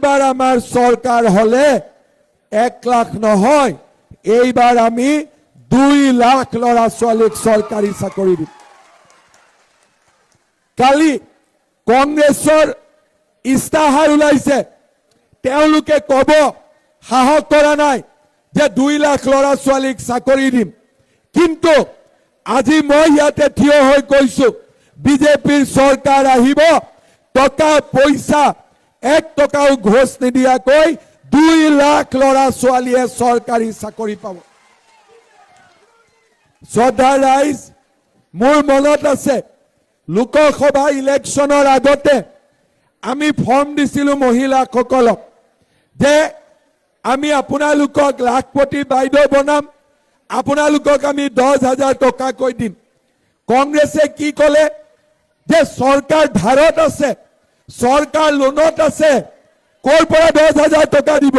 এইবাৰ আমাৰ চৰকাৰ হলে 1 লাখ নহয়, এইবাৰ আমি 2 লাখ ল'ৰা ছোৱালীক চৰকাৰী চাকৰি দিম। কালি কংগ্ৰেছৰ ইস্তাহাৰ ওলাইছে, তেওঁলোকে কব সাহস কৰা নাই যে 2 লাখ ল'ৰা ছোৱালীক চাকৰি দিম, কিন্তু আজি মই ইয়াতে থিয় হৈ কৈছো বিজেপিৰ চৰকাৰ আহিব, টকা পইচা 1 টকাও ঘোষ নিদিয়াকৈ 2 লাখ ল'ৰা ছোৱালীয়ে চৰকাৰী চাকৰি পাব। শ্ৰদ্ধা ৰাইজ, মোৰ মনত আছে লোকসভা ইলেকশ্যনৰ আগতে আমি ফৰ্ম দিছিলো মহিলাসকলক যে আমি আপোনালোকক লাখপতি বাইদেউ বনাম, আপোনালোকক আমি 10,000 টকাকৈ দিম। কংগ্ৰেছে কি ক'লে যে চৰকাৰ ধাৰত আছে, চৰকাৰ লোনত আছে, ক'ৰ পৰা 10,000 টকা দিব?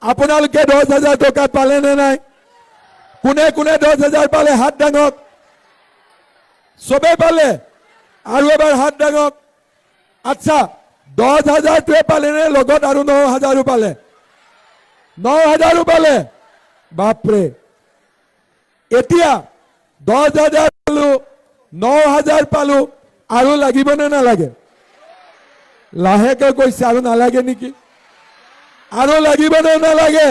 আপোনালোকে 10,000 টকা পালে নে নাই? কোনে কোনে 10,000 পালে হাত দাঙক। চবে পালে? আৰু এবাৰ হাত দাঙক। আচ্ছা, 10,000টোৱে পালে নে লগত আৰু 9,000ও পালে? 9,000ও পালে? বাপৰে। এতিয়া 10,000 পালো, 9,000 পালো, আৰু লাগিব নে নালাগে? লাহেকে কৈছে আৰু নালাগে নেকি? আৰু লাগিব নে নালাগে?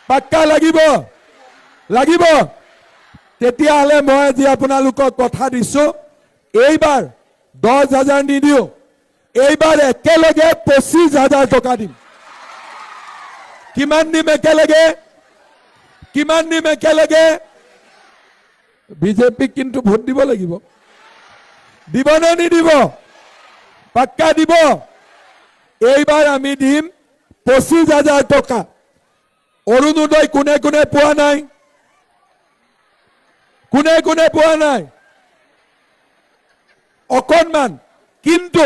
পাক্কা লাগিব? লাগিব। তেতিয়াহ'লে মই আজি আপোনালোকক কথা দিছো, এইবাৰ 10,000 নিদিও, এইবাৰ একেলগে 25,000 টকা দিম। কিমান দিম একেলগে? কিমান দিম একেলগে? বিজেপিক কিন্তু ভোট দিব লাগিব। দিব নে নিদিব? পাক্কা দিব। এইবাৰ আমি দিম 25,000 টকা। অৰুণোদয় কোনে কোনে পোৱা নাই? কোনে কোনে পোৱা নাই? অকণমান। কিন্তু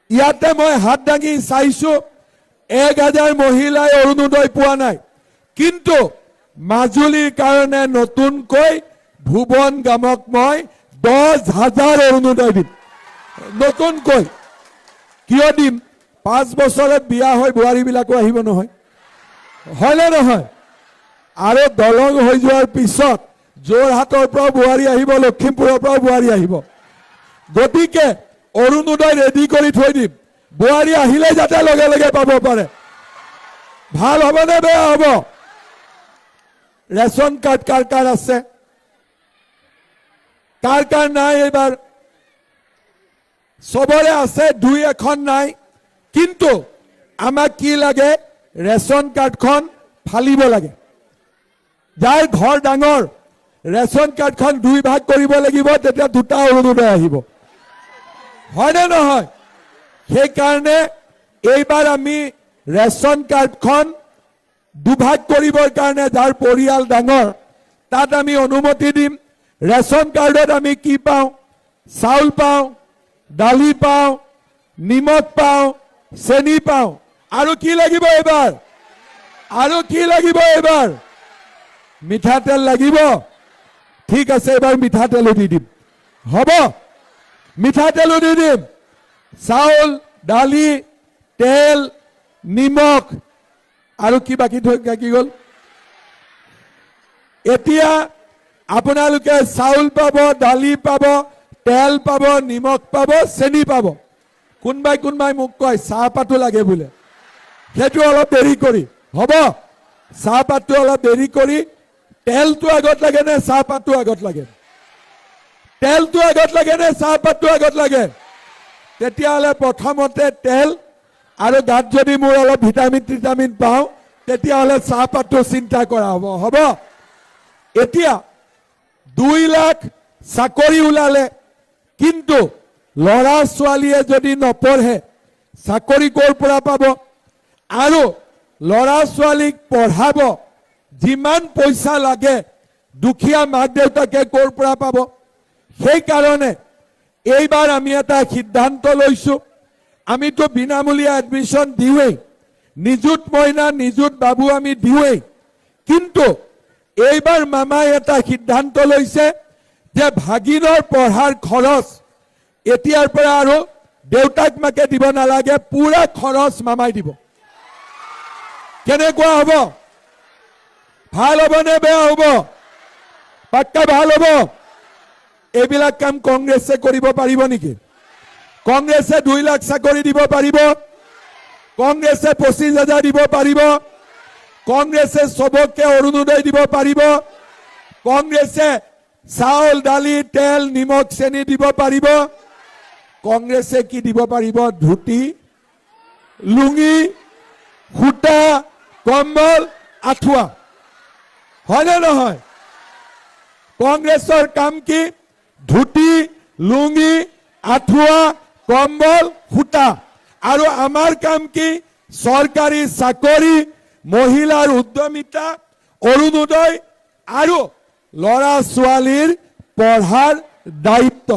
ইয়াতে মই হাত দাঙি চাইছো 1,000 মহিলাই অৰুণোদয় পোৱা নাই। কিন্তু মাজুলীৰ কাৰণে নতুনকৈ ভুৱন গামক মই 10,000 অৰুণোদয় দিম নতুনকৈ। কিয় দিম? 5 বছৰত বিয়া হৈ বোৱাৰীবিলাকো আহিব নহয়, হয়নে নহয়? আৰু দলং হৈ যোৱাৰ পিছত যোৰহাটৰ পৰাও বোৱাৰী আহিব, লখিমপুৰৰ পৰাও বোৱাৰী আহিব। গতিকে অৰুণোদয় ৰেডি কৰি থৈ দিম, বোৱাৰী আহিলে যাতে লগে লগে পাব পাৰে। ভাল হ'ব নে বেয়া হ'ব? ৰেচন কাৰ্ড কাৰ কাৰ আছে? কাৰ কাৰ নাই? এইবাৰ চবৰে আছে, 2-1খন নাই। কিন্তু আমাক কি লাগে? ৰেচন কাৰ্ডখন ফালিব লাগে। যাৰ ঘৰ ডাঙৰ ৰেচন কাৰ্ডখন 2 ভাগ কৰিব লাগিব, তেতিয়া 2টা অৰুণোদয় আহিব, হয়নে নহয়? সেইকাৰণে এইবাৰ আমি ৰেচন কাৰ্ডখন 2 ভাগ কৰিবৰ কাৰণে যাৰ পৰিয়াল ডাঙৰ তাত আমি অনুমতি দিম। ৰেচন কাৰ্ডত আমি কি পাওঁ? চাউল পাওঁ, দালি পাওঁ, নিমখ পাওঁ, চেনি পাওঁ। আৰু কি লাগিব এইবাৰ? আৰু কি লাগিব এইবাৰ? মিঠাতেল লাগিব। ঠিক আছে, এইবাৰ মিঠাতেলো দি দিম। হ'ব, মিঠাতেলো দি দিম। চাউল, দালি, তেল, নিমখ আৰু কি বাকি গ'ল? এতিয়া আপোনালোকে চাউল পাব, দালি পাব, তেল পাব, নিমখ পাব, চেনি পাব। কোনবাই কোনবাই মোক কয় চাহপাতো লাগে বোলে, সেইটো অলপ দেৰি কৰি হ'ব। চাহপাতটো অলপ দেৰি কৰি, তেলটো আগত লাগে নে চাহপাতটো আগত লাগে? তেলটো আগত লাগে নে চাহপাতটো আগত লাগে? তেতিয়াহ'লে প্ৰথমতে তেল, আৰু গাত যদি মোৰ অলপ ভিটামিন পাওঁ তেতিয়াহ'লে চাহপাতটো চিন্তা কৰা হ'ব। হ'ব। এতিয়া 2 লাখ চাকৰি ওলালে, কিন্তু ল'ৰা ছোৱালীয়ে যদি নপঢ়ে চাকৰি ক'ৰ পৰা পাব? আৰু ল'ৰা ছোৱালীক পঢ়াব যিমান পইচা লাগে দুখীয়া মাক দেউতাকে ক'ৰ পৰা পাব? সেইকাৰণে এইবাৰ আমি এটা সিদ্ধান্ত লৈছো, আমিতো বিনামূলীয়া এডমিশ্যন দিওঁৱেই, নিযুত মইনা, নিযুত বাবু আমি দিওঁৱেই। কিন্তু এইবাৰ মামাই এটা সিদ্ধান্ত লৈছে যে ভাগিনৰ পঢ়াৰ খৰচ এতিয়াৰ পৰা আৰু দেউতাক মাকে দিব নালাগে, পুৰা খৰচ মামাই দিব। কেনেকুৱা হ'ব? ভাল হ'ব নে বেয়া হ'ব? পাক্কা ভাল হ'ব? এইবিলাক কাম কংগ্ৰেছে কৰিব পাৰিব নেকি? কংগ্ৰেছে 2 লাখ চাকৰি দিব পাৰিব? কংগ্ৰেছে 25,000 দিব পাৰিব? কংগ্ৰেছে সবকে অৰুণোদয় দিব পাৰিব? কংগ্ৰেছে চাউল, দালি, তেল, নিমখ, চেনি দিব পাৰিব? কংগ্ৰেছে কি দিব পাৰিব? ধুতি, লুঙি, সূতা, কম্বল, আঁঠুৱা। হয়নে নহয়? কংগ্ৰেছৰ কাম কি? ধুতি, লুঙি, আঁঠুৱা, কম্বল, সূতা। আৰু আমাৰ কাম কি? চৰকাৰী চাকৰি, মহিলাৰ উদ্যমিতা, অৰুণোদয় আৰু ল'ৰা ছোৱালীৰ পঢ়াৰ দায়িত্ব।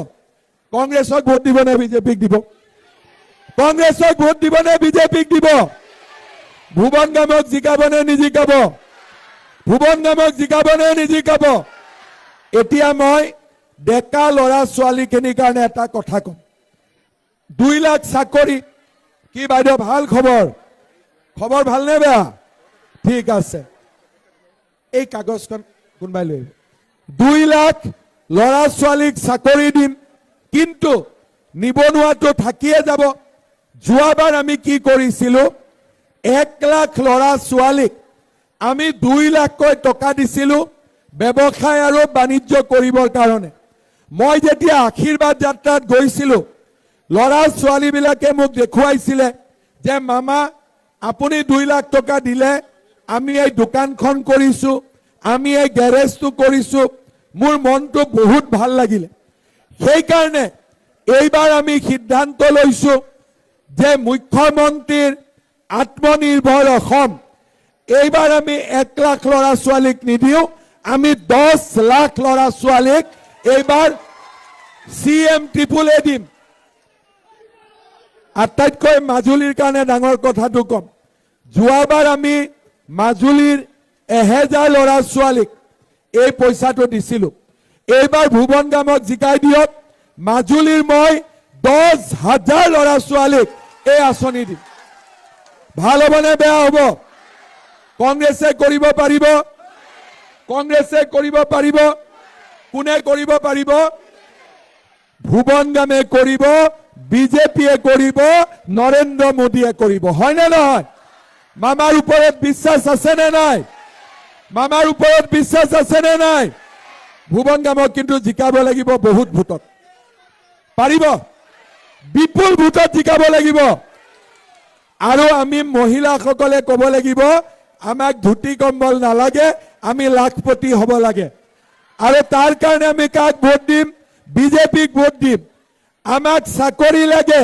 কংগ্ৰেছক ভোট দিব নে বিজেপিক দিব? কংগ্ৰেছক ভোট দিব নে বিজেপিক দিব? ভুৱন গামক জিকাব নে নিজিকাব? ভুৱন গামক জিকাব নে নিজিকাব? এতিয়া মই ডেকা ল'ৰা ছোৱালীখিনিৰ কাৰণে এটা কথা কম। 2 লাখ চাকৰি কি বাইদেউ ভাল খবৰ? খবৰ ভালনে বেয়া? ঠিক আছে, এই কাগজখন কোনোবাই লৈ 2 লাখ ল'ৰা ছোৱালীক চাকৰি দিম, কিন্তু নিবনুৱাটো থাকিয়ে যাব। যোৱাবাৰ আমি কি কৰিছিলো? 1 লাখ ল'ৰা ছোৱালীক আমি 2 লাখকৈ টকা দিছিলো ব্যৱসায় আৰু বাণিজ্য কৰিবৰ কাৰণে। মই যেতিয়া আশীৰ্বাদ যাত্ৰাত গৈছিলো, ল'ৰা ছোৱালীবিলাকে মোক দেখুৱাইছিলে যে মামা আপুনি 2 লাখ টকা দিলে, আমি এই দোকানখন কৰিছো, আমি এই গেৰেজটো কৰিছো, মোৰ মনটো বহুত ভাল লাগিলে। সেইকাৰণে এইবাৰ আমি সিদ্ধান্ত লৈছো যে মুখ্যমন্ত্ৰীৰ আত্মনিৰ্ভৰ অসম, এইবাৰ আমি 1 লাখ ল'ৰা ছোৱালীক নিদিও, আমি 10 লাখ ল'ৰা ছোৱালীক এইবাৰ CM-AAA দিম। আটাইতকৈ মাজুলীৰ কাৰণে ডাঙৰ কথাটো কম, যোৱাবাৰ আমি মাজুলীৰ 1000 ল'ৰা ছোৱালীক এই পইচাটো দিছিলো। এইবাৰ ভুৱন গামক জিকাই দিয়ক, মাজুলীৰ মই 10,000 ল'ৰা ছোৱালীক এই আঁচনি দিম। ভাল হ'ব নে বেয়া হ'ব? কংগ্ৰেছে কৰিব পাৰিব? কংগ্ৰেছে কৰিব পাৰিব? কোনে কৰিব পাৰিব? ভুৱন গামে কৰিব, বিজেপিয়ে কৰিব, নৰেন্দ্ৰ মোদীয়ে কৰিব। হয়নে নহয়? মামাৰ ওপৰত বিশ্বাস আছে নে নাই? মামাৰ ওপৰত বিশ্বাস আছে নে নাই? ভুৱন গামক কিন্তু জিকাব লাগিব বহুত ভোটত। পাৰিব? বিপুল ভোটত জিকাব লাগিব। আৰু আমি মহিলাসকলে ক'ব লাগিব আমাক ধুতি কম্বল নালাগে, আমি লাখপতি হ'ব লাগে। আৰু তাৰ কাৰণে আমি কাক ভোট দিম? বিজেপিক ভোট দিম। আমাক চাকৰি লাগে,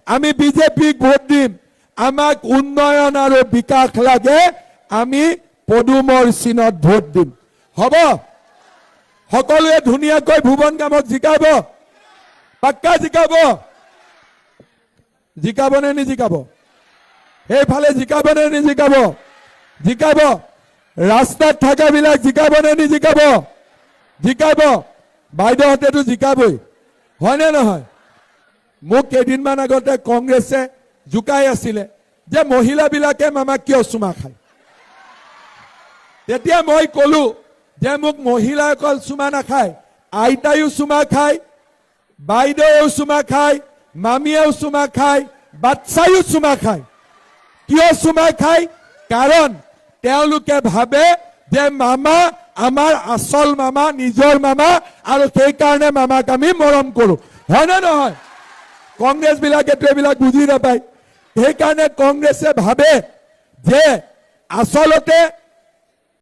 আমি বিজেপিক ভোট দিম। আমাক উন্নয়ন আৰু বিকাশ লাগে, আমি পদুমৰ চিনত ভোট দিম। হ'ব? সকলোৱে ধুনীয়াকৈ ভুৱন গামক জিকাব? পাক্কা জিকাব? জিকাব নে নিজিকাব? সেইফালে জিকাব নে নিজিকাব? জিকাব। ৰাস্তাত থকাবিলাক জিকাব নে নিজিকাব? জিকাব। বাইদেউহঁতেতো জিকাবই, হয়নে নহয়? মোক কেইদিনমান আগতে কংগ্ৰেছে জোকাই আছিলে যে মহিলাবিলাকে মামাক কিয় চুমা খায়। তেতিয়া মই কলো যে মোক মহিলা অকল চুমা নাখায়, আইতায়ো চুমা খায়, বাইদেউও চুমা খায়, মামীয়েও চুমা খায়, বাচ্চায়ো চুমা খায়। কিয় চুমা খায়? কাৰণ তেওঁলোকে ভাবে যে মামা আমাৰ আচল মামা, নিজৰ মামা, আৰু সেইকাৰণে মামাক আমি মৰম কৰো। হয়নে নহয়? কংগ্ৰেছ বিলাকেতো এইবিলাক বুজি নাপায়। সেইকাৰণে কংগ্ৰেছে ভাবে যে আচলতে